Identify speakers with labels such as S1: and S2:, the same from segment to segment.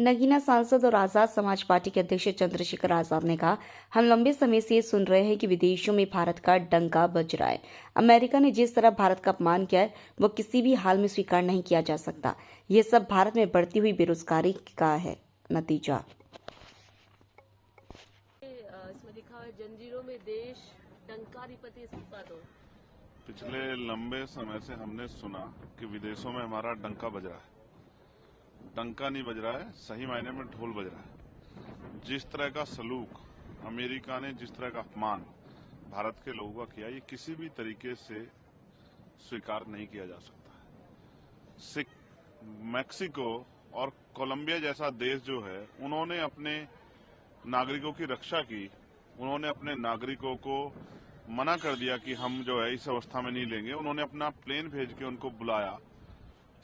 S1: नगीना सांसद और आजाद समाज पार्टी के अध्यक्ष चंद्रशेखर आजाद ने कहा, हम लंबे समय से ये सुन रहे हैं कि विदेशों में भारत का डंका बज रहा है। अमेरिका ने जिस तरह भारत का अपमान किया है वो किसी भी हाल में स्वीकार नहीं किया जा सकता। ये सब भारत में बढ़ती हुई बेरोजगारी का है नतीजा।
S2: इसमें लिखा है जंजीरों में देश डंका रिपति इस्तीफा दो।
S3: पिछले लंबे समय से हमने सुना कि विदेशों में हमारा डंका बज रहा है। डंका नहीं बज रहा है, सही मायने में ढोल बज रहा है। जिस तरह का सलूक अमेरिका ने, जिस तरह का अपमान भारत के लोगों का किया, ये किसी भी तरीके से स्वीकार नहीं किया जा सकता। मैक्सिको और कोलंबिया जैसा देश जो है, उन्होंने अपने नागरिकों की रक्षा की। उन्होंने अपने नागरिकों को मना कर दिया कि हम जो है इस अवस्था में नहीं लेंगे। उन्होंने अपना प्लेन भेज के उनको बुलाया,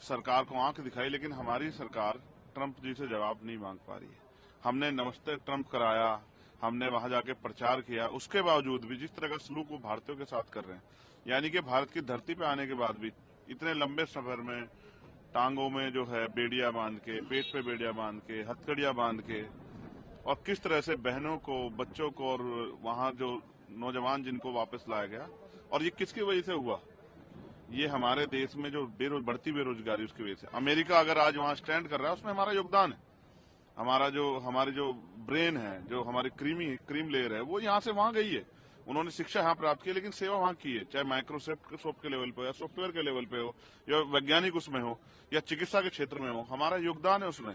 S3: सरकार को आंख दिखाई, लेकिन हमारी सरकार ट्रंप जी से जवाब नहीं मांग पा रही है। हमने नमस्ते ट्रंप कराया, हमने वहां जाके प्रचार किया, उसके बावजूद भी जिस तरह का सलूक वो भारतीयों के साथ कर रहे हैं, यानी कि भारत की धरती पे आने के बाद भी इतने लंबे सफर में टांगों में जो है बेड़िया बांध के, पेट पे बेड़िया बांध के, हथकड़ियां बांध के, और किस तरह से बहनों को, बच्चों को और वहां जो नौजवान जिनको वापस लाया गया, और ये किसकी वजह से हुआ? ये हमारे देश में जो बढ़ती बेरोजगारी, उसकी वजह से। अमेरिका अगर आज वहां स्टैंड कर रहा है, उसमें हमारा योगदान है। हमारी जो ब्रेन है, जो हमारी क्रीम लेयर है, वो यहाँ से वहां गई है। उन्होंने शिक्षा यहाँ प्राप्त की, लेकिन सेवा वहां की है, चाहे माइक्रोसॉफ्ट के लेवल पे, या सॉफ्टवेयर के लेवल पे हो, या वैज्ञानिक उसमें हो, या चिकित्सा के क्षेत्र में हो, हमारा योगदान है उसमें।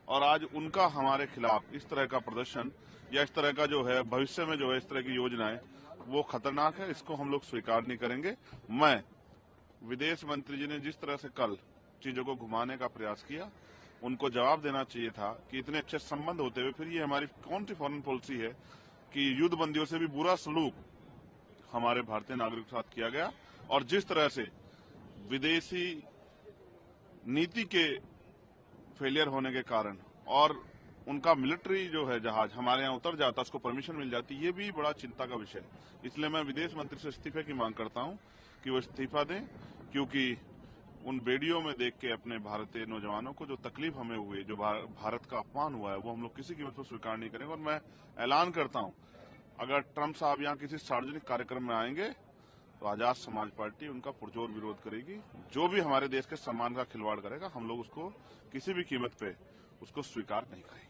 S3: और आज उनका हमारे खिलाफ इस तरह का प्रदर्शन, या इस तरह का जो है भविष्य में जो है इस तरह की योजनाएं, वो खतरनाक है। इसको हम लोग स्वीकार नहीं करेंगे। मैं विदेश मंत्री जी ने जिस तरह से कल चीजों को घुमाने का प्रयास किया, उनको जवाब देना चाहिए था कि इतने अच्छे संबंध होते हुए फिर ये हमारी कौन सी फॉरेन पॉलिसी है कि युद्ध बंदियों से भी बुरा सलूक हमारे भारतीय नागरिक के साथ किया गया। और जिस तरह से विदेशी नीति के फेलियर होने के कारण और उनका मिलिट्री जो है जहाज हमारे यहाँ उतर जाता, उसको परमिशन मिल जाती, ये भी बड़ा चिंता का विषय है। इसलिए मैं विदेश मंत्री से इस्तीफे की मांग करता हूं कि वो इस्तीफा दें, क्योंकि उन वीडियो में देख के अपने भारतीय नौजवानों को जो तकलीफ हमें हुई, जो भारत का अपमान हुआ है, वो हम लोग किसी कीमत पर स्वीकार नहीं करेंगे। और मैं ऐलान करता हूं, अगर ट्रंप साहब यहाँ किसी सार्वजनिक कार्यक्रम में आएंगे तो आजाद समाज पार्टी उनका पुरजोर विरोध करेगी। जो भी हमारे देश के सम्मान का खिलवाड़ करेगा, हम लोग उसको किसी भी कीमत पे उसको स्वीकार नहीं करेंगे।